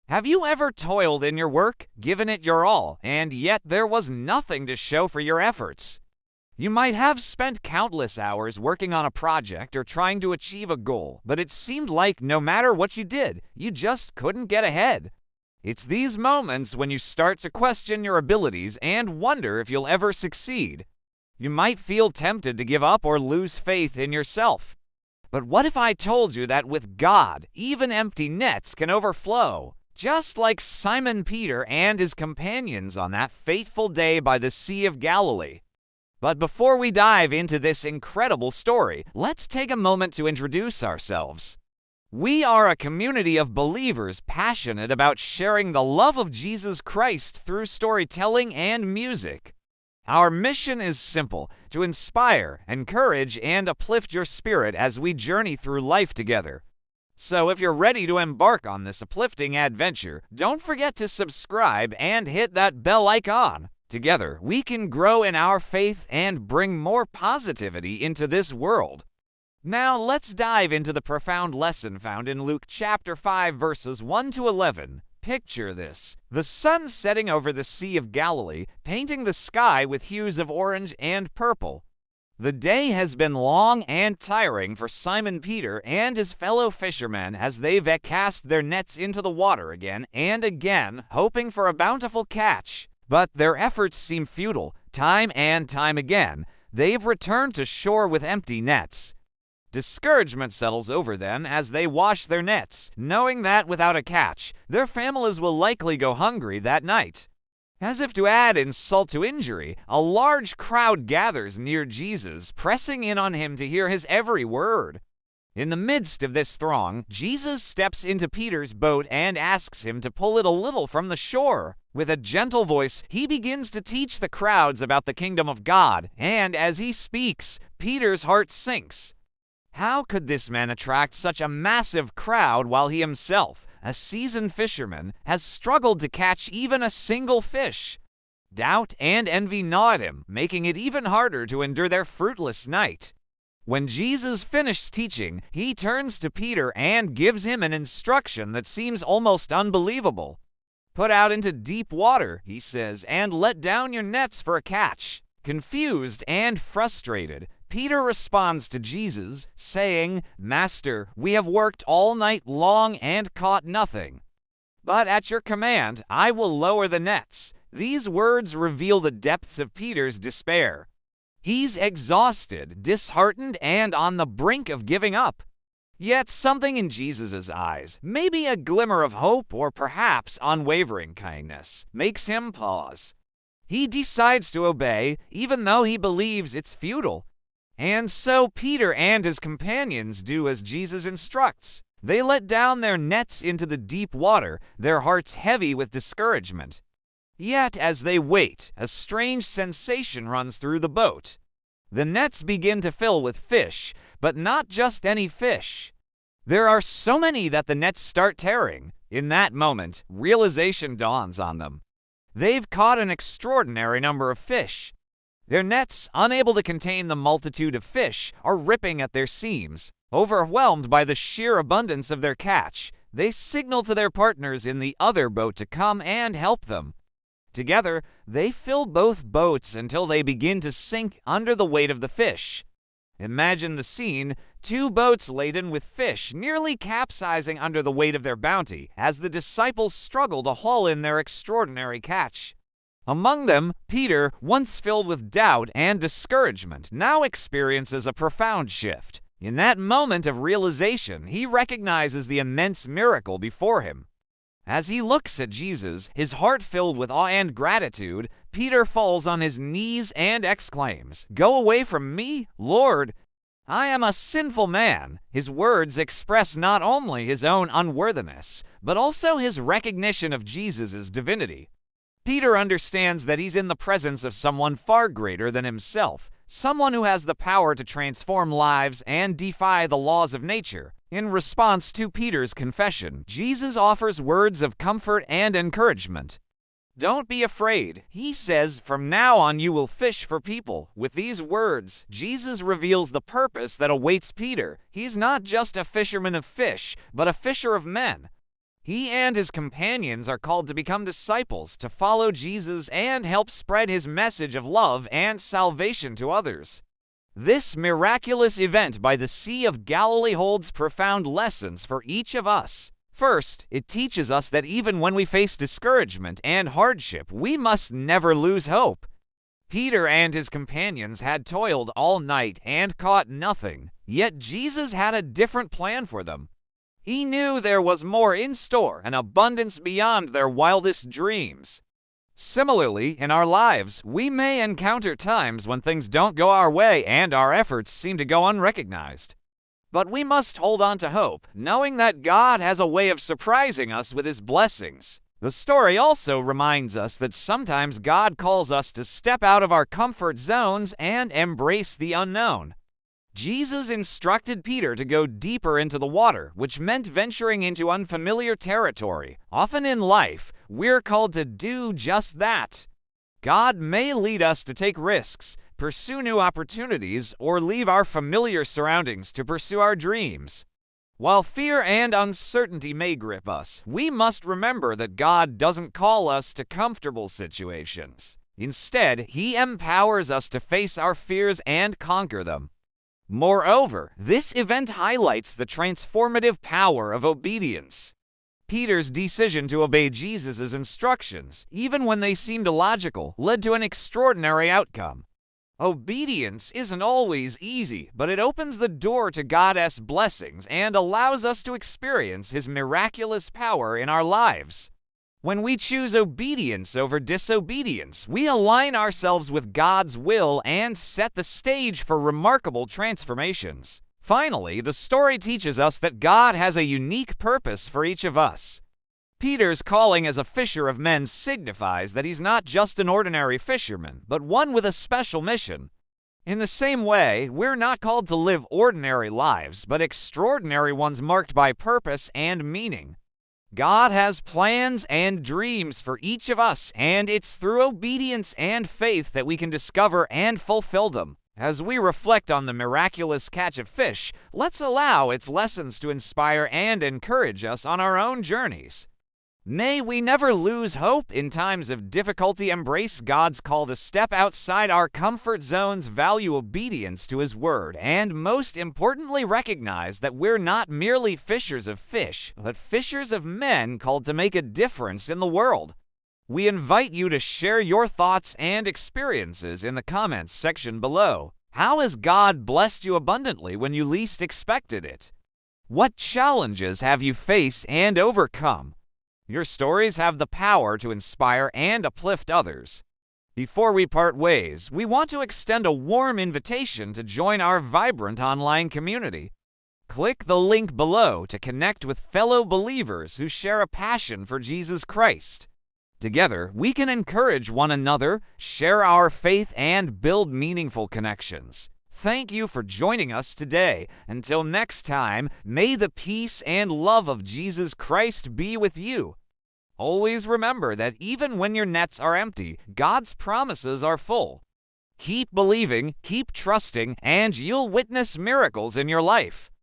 Have you ever toiled in your work, given it your all, and yet there was nothing to show for your efforts? You might have spent countless hours working on a project or trying to achieve a goal, but it seemed like no matter what you did, you just couldn't get ahead. It's these moments when you start to question your abilities and wonder if you'll ever succeed. You might feel tempted to give up or lose faith in yourself. But what if I told you that with God, even empty nets can overflow? Just like Simon Peter and his companions on that fateful day by the Sea of Galilee. But before we dive into this incredible story, let's take a moment to introduce ourselves. We are a community of believers passionate about sharing the love of Jesus Christ through storytelling and music. Our mission is simple: to inspire, encourage, and uplift your spirit as we journey through life together. So if you're ready to embark on this uplifting adventure, don't forget to subscribe and hit that bell icon. Together, we can grow in our faith and bring more positivity into this world. Now let's dive into the profound lesson found in Luke chapter 5 verses 1 to 11. Picture this: the sun setting over the Sea of Galilee, painting the sky with hues of orange and purple. The day has been long and tiring for Simon Peter and his fellow fishermen as they've cast their nets into the water again and again, hoping for a bountiful catch. But their efforts seem futile. Time and time again, they've returned to shore with empty nets. Discouragement settles over them as they wash their nets, knowing that without a catch, their families will likely go hungry that night. As if to add insult to injury, a large crowd gathers near Jesus, pressing in on him to hear his every word. In the midst of this throng, Jesus steps into Peter's boat and asks him to pull it a little from the shore. With a gentle voice, he begins to teach the crowds about the kingdom of God, and as he speaks, Peter's heart sinks. How could this man attract such a massive crowd while he himself, a seasoned fisherman, has struggled to catch even a single fish? Doubt and envy gnaw at him, making it even harder to endure their fruitless night. When Jesus finishes teaching, he turns to Peter and gives him an instruction that seems almost unbelievable. "Put out into deep water," he says, "and let down your nets for a catch." Confused and frustrated, Peter responds to Jesus, saying, "Master, we have worked all night long and caught nothing. But at your command, I will lower the nets." These words reveal the depths of Peter's despair. He's exhausted, disheartened, and on the brink of giving up. Yet something in Jesus' eyes, maybe a glimmer of hope or perhaps unwavering kindness, makes him pause. He decides to obey, even though he believes it's futile. And so Peter and his companions do as Jesus instructs. They let down their nets into the deep water, their hearts heavy with discouragement. Yet as they wait, a strange sensation runs through the boat. The nets begin to fill with fish, but not just any fish. There are so many that the nets start tearing. In that moment, realization dawns on them. They've caught an extraordinary number of fish. Their nets, unable to contain the multitude of fish, are ripping at their seams. Overwhelmed by the sheer abundance of their catch, they signal to their partners in the other boat to come and help them. Together, they fill both boats until they begin to sink under the weight of the fish. Imagine the scene: two boats laden with fish nearly capsizing under the weight of their bounty as the disciples struggle to haul in their extraordinary catch. Among them, Peter, once filled with doubt and discouragement, now experiences a profound shift. In that moment of realization, he recognizes the immense miracle before him. As he looks at Jesus, his heart filled with awe and gratitude, Peter falls on his knees and exclaims, "Go away from me, Lord! I am a sinful man." His words express not only his own unworthiness, but also his recognition of Jesus' divinity. Peter understands that he's in the presence of someone far greater than himself, someone who has the power to transform lives and defy the laws of nature. In response to Peter's confession, Jesus offers words of comfort and encouragement. "Don't be afraid," he says, "from now on you will fish for people." With these words, Jesus reveals the purpose that awaits Peter. He's not just a fisherman of fish, but a fisher of men. He and his companions are called to become disciples, to follow Jesus and help spread his message of love and salvation to others. This miraculous event by the Sea of Galilee holds profound lessons for each of us. First, it teaches us that even when we face discouragement and hardship, we must never lose hope. Peter and his companions had toiled all night and caught nothing, yet Jesus had a different plan for them. He knew there was more in store, an abundance beyond their wildest dreams. Similarly, in our lives, we may encounter times when things don't go our way and our efforts seem to go unrecognized. But we must hold on to hope, knowing that God has a way of surprising us with his blessings. The story also reminds us that sometimes God calls us to step out of our comfort zones and embrace the unknown. Jesus instructed Peter to go deeper into the water, which meant venturing into unfamiliar territory. Often in life, we're called to do just that. God may lead us to take risks, pursue new opportunities, or leave our familiar surroundings to pursue our dreams. While fear and uncertainty may grip us, we must remember that God doesn't call us to comfortable situations. Instead, he empowers us to face our fears and conquer them. Moreover, this event highlights the transformative power of obedience. Peter's decision to obey Jesus' instructions, even when they seemed illogical, led to an extraordinary outcome. Obedience isn't always easy, but it opens the door to God's blessings and allows us to experience his miraculous power in our lives. When we choose obedience over disobedience, we align ourselves with God's will and set the stage for remarkable transformations. Finally, the story teaches us that God has a unique purpose for each of us. Peter's calling as a fisher of men signifies that he's not just an ordinary fisherman, but one with a special mission. In the same way, we're not called to live ordinary lives, but extraordinary ones marked by purpose and meaning. God has plans and dreams for each of us, and it's through obedience and faith that we can discover and fulfill them. As we reflect on the miraculous catch of fish, let's allow its lessons to inspire and encourage us on our own journeys. May we never lose hope in times of difficulty, embrace God's call to step outside our comfort zones, value obedience to his word, and most importantly recognize that we're not merely fishers of fish, but fishers of men called to make a difference in the world. We invite you to share your thoughts and experiences in the comments section below. How has God blessed you abundantly when you least expected it? What challenges have you faced and overcome? Your stories have the power to inspire and uplift others. Before we part ways, we want to extend a warm invitation to join our vibrant online community. Click the link below to connect with fellow believers who share a passion for Jesus Christ. Together, we can encourage one another, share our faith, and build meaningful connections. Thank you for joining us today. Until next time, may the peace and love of Jesus Christ be with you. Always remember that even when your nets are empty, God's promises are full. Keep believing, keep trusting, and you'll witness miracles in your life.